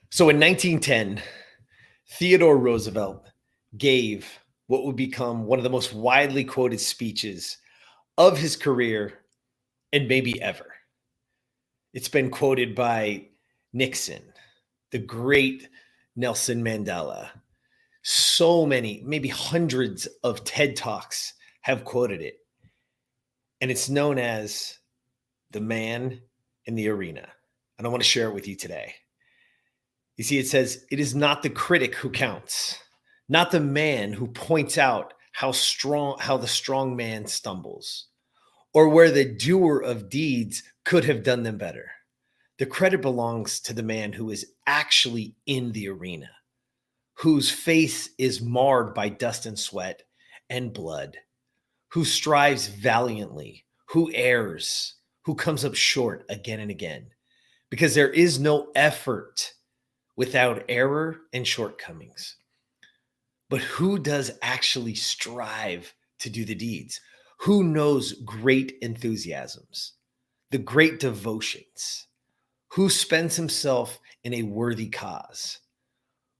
So in 1910, Theodore Roosevelt gave what would become one of the most widely quoted speeches of his career and maybe ever. It's been quoted by Nixon, the great Nelson Mandela. So many, maybe hundreds of TED Talks have quoted it. And it's known as the man in the arena. And I want to share it with you today. You see, it says, it is not the critic who counts, not the man who points out how the strong man stumbles, or where the doer of deeds could have done them better. The credit belongs to the man who is actually in the arena, whose face is marred by dust and sweat and blood, who strives valiantly, who errs, who comes up short again and again, because there is no effort without error and shortcomings. But who does actually strive to do the deeds? Who knows great enthusiasms, the great devotions? Who spends himself in a worthy cause?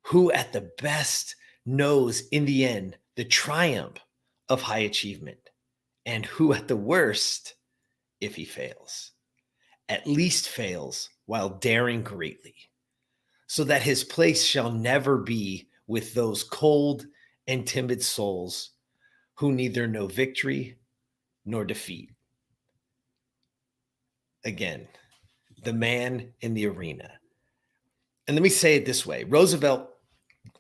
Who at the best knows in the end the triumph of high achievement? And who at the worst, if he fails, at least fails while daring greatly, so that his place shall never be with those cold and timid souls who neither know victory nor defeat. Again, the man in the arena. And let me say it this way. Roosevelt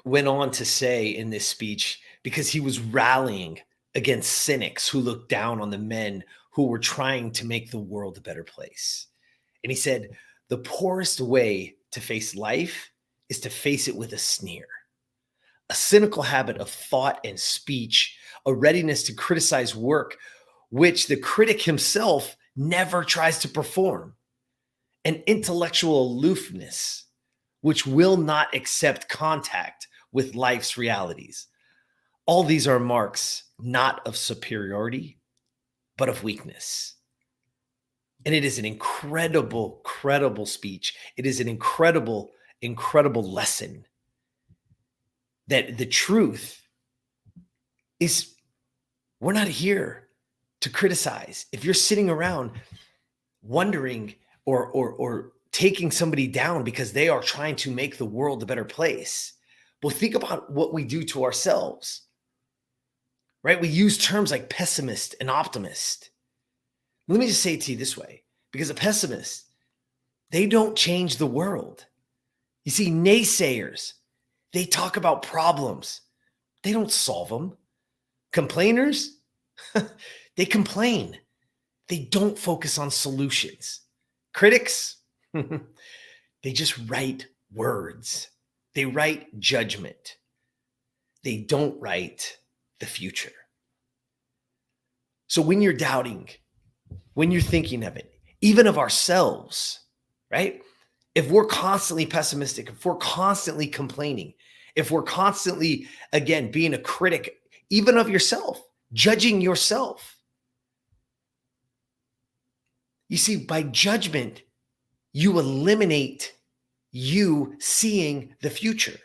went on to say in this speech, because he was rallying against cynics who looked down on the men who were trying to make the world a better place. And he said, the poorest way to face life is to face it with a sneer, a cynical habit of thought and speech, a readiness to criticize work, which the critic himself never tries to perform, an intellectual aloofness, which will not accept contact with life's realities. All these are marks not of superiority, but of weakness. And it is an incredible, incredible speech. It is an incredible, incredible lesson that the truth is we're not here to criticize. If you're sitting around wondering or taking somebody down because they are trying to make the world a better place, well, think about what we do to ourselves, right? We use terms like pessimist and optimist. Let me just say it to you this way, because a pessimist, they don't change the world. You see, naysayers, they talk about problems. They don't solve them. Complainers, they complain. They don't focus on solutions. Critics, they just write words. They write judgment. They don't write the future. So when you're doubting, when you're thinking of it, even of ourselves, right? If we're constantly pessimistic, if we're constantly complaining, if we're constantly, again, being a critic, even of yourself, judging yourself. You see, by judgment, you eliminate you seeing the future.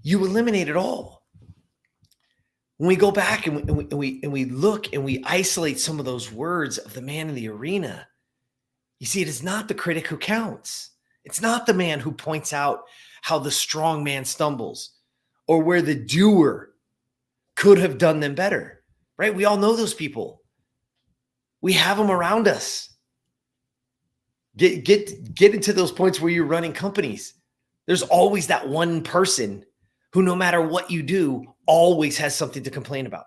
You eliminate it all. When we go back and we look and we isolate some of those words of the man in the arena, you see, it is not the critic who counts. It's not the man who points out how the strong man stumbles or where the doer could have done them better, right? We all know those people. We have them around us. Get into those points where you're running companies. There's always that one person who, no matter what you do, always has something to complain about,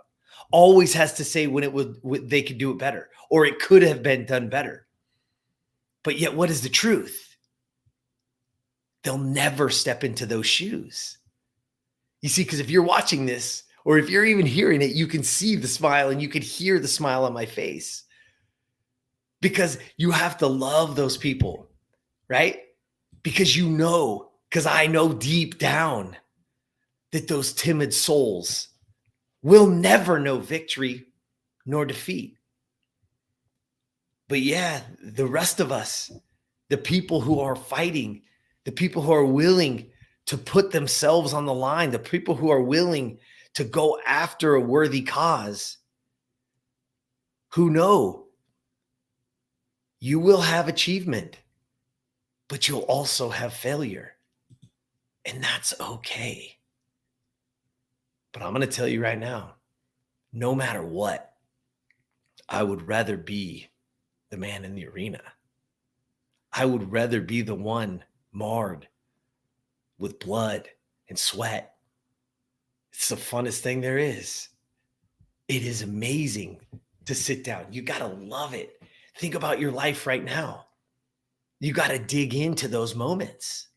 always has to say when they could do it better, or it could have been done better. But yet, what is the truth? They'll never step into those shoes. You see, because if you're watching this, or if you're even hearing it, you can see the smile and you can hear the smile on my face. Because you have to love those people, right? Because you know, because I know deep down that those timid souls will never know victory nor defeat. But yeah, the rest of us, the people who are fighting the people who are willing to put themselves on the line, the people who are willing to go after a worthy cause, who know you will have achievement, but you'll also have failure. And that's okay. But I'm going to tell you right now, no matter what, I would rather be the man in the arena. I would rather be the one marred with blood and sweat. It's the funnest thing there is. It is amazing to sit down. You got to love it. Think about your life right now. You got to dig into those moments.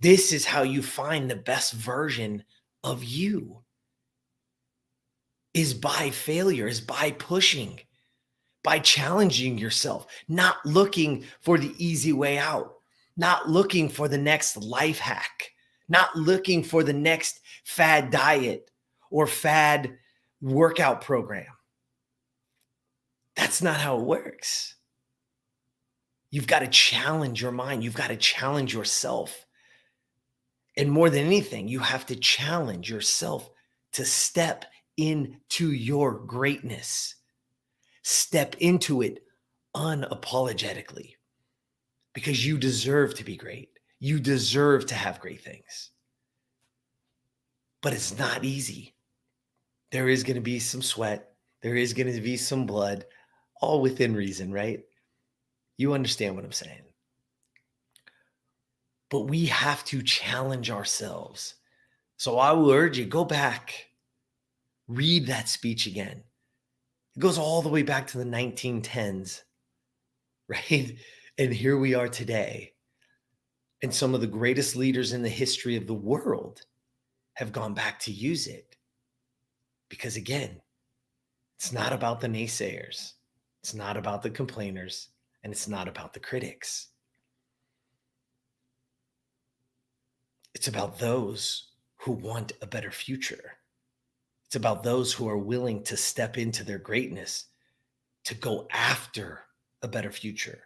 This is how you find the best version of you, is by failure, is by pushing, by challenging yourself, not looking for the easy way out, not looking for the next life hack, not looking for the next fad diet or fad workout program. That's not how it works. You've got to challenge your mind. You've got to challenge yourself. And more than anything, you have to challenge yourself to step into your greatness. Step into it unapologetically, because you deserve to be great. You deserve to have great things. But it's not easy. There is going to be some sweat. There is going to be some blood, all within reason, right? You understand what I'm saying. But we have to challenge ourselves. So I will urge you, go back, read that speech again. It goes all the way back to the 1910s, right? And here we are today. And some of the greatest leaders in the history of the world have gone back to use it. Because again, it's not about the naysayers. It's not about the complainers. And it's not about the critics. It's about those who want a better future. It's about those who are willing to step into their greatness, to go after a better future,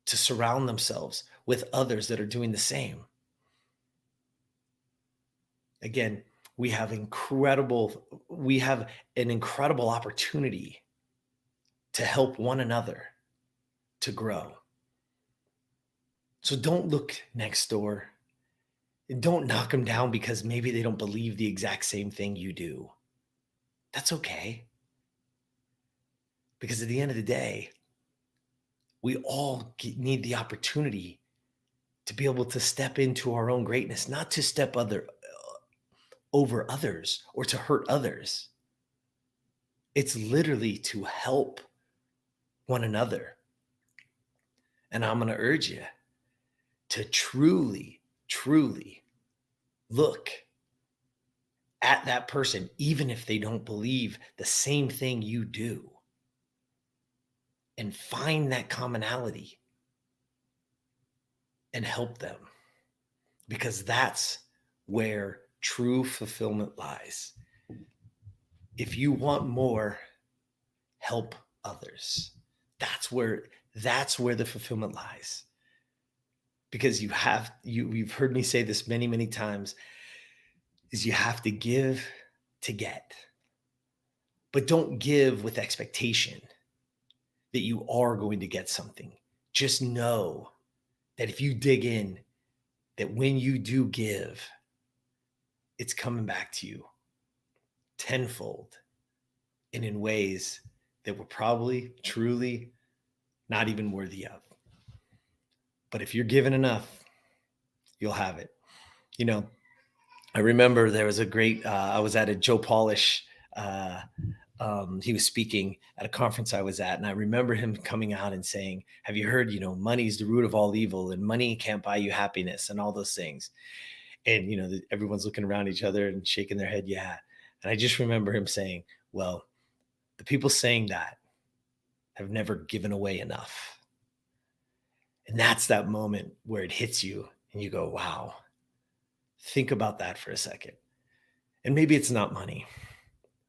to surround themselves with others that are doing the same. Again, we have an incredible opportunity to help one another to grow. So don't look next door. Don't knock them down because maybe they don't believe the exact same thing you do. That's okay. Because at the end of the day, we all need the opportunity to be able to step into our own greatness, not to step over others or to hurt others. It's literally to help one another. And I'm going to urge you to truly, truly look at that person, even if they don't believe the same thing you do, and find that commonality and help them, because that's where true fulfillment lies. If you want more, help others. That's where the fulfillment lies. Because you've heard me say this many, many times, is you have to give to get. But don't give with expectation that you are going to get something. Just know that if you dig in, that when you do give, it's coming back to you tenfold and in ways that we're probably truly not even worthy of. But if you're given enough, you'll have it. You know, I remember there was a great, I was at a Joe Polish, he was speaking at a conference I was at, and I remember him coming out and saying, have you heard, money's the root of all evil and money can't buy you happiness and all those things. And, everyone's looking around each other and shaking their head. Yeah. And I just remember him saying, well, the people saying that have never given away enough. And that's that moment where it hits you and you go, wow, think about that for a second. And maybe it's not money,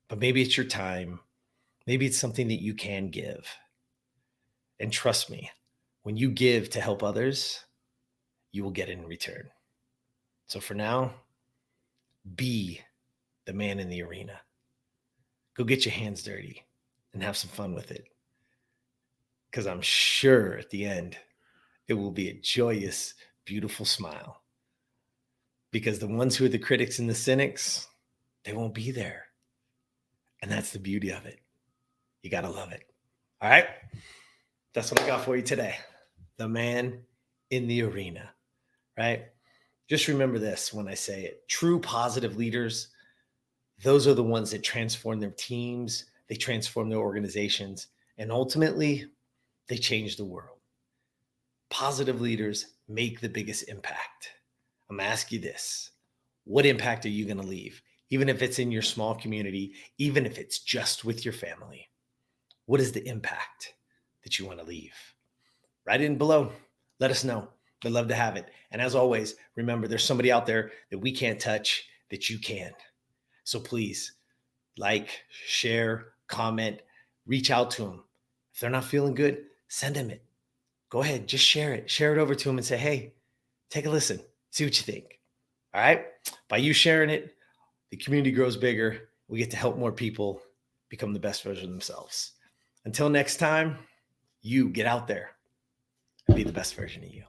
but maybe it's your time. Maybe it's something that you can give. And trust me, when you give to help others, you will get in return. So for now, be the man in the arena. Go get your hands dirty and have some fun with it. Because I'm sure at the end, it will be a joyous, beautiful smile. Because the ones who are the critics and the cynics, they won't be there. And that's the beauty of it. You got to love it. All right. That's what I got for you today. The man in the arena, right? Just remember this when I say it. True positive leaders, those are the ones that transform their teams, they transform their organizations, and ultimately, they change the world. Positive leaders make the biggest impact. I'm going to ask you this. What impact are you going to leave? Even if it's in your small community, even if it's just with your family. What is the impact that you want to leave? Write in below. Let us know. We'd love to have it. And as always, remember, there's somebody out there that we can't touch that you can. So please like, share, comment, reach out to them. If they're not feeling good, send them it. Go ahead, just share it. Share it over to them and say, hey, take a listen. See what you think. All right? By you sharing it, the community grows bigger. We get to help more people become the best version of themselves. Until next time, you get out there and be the best version of you.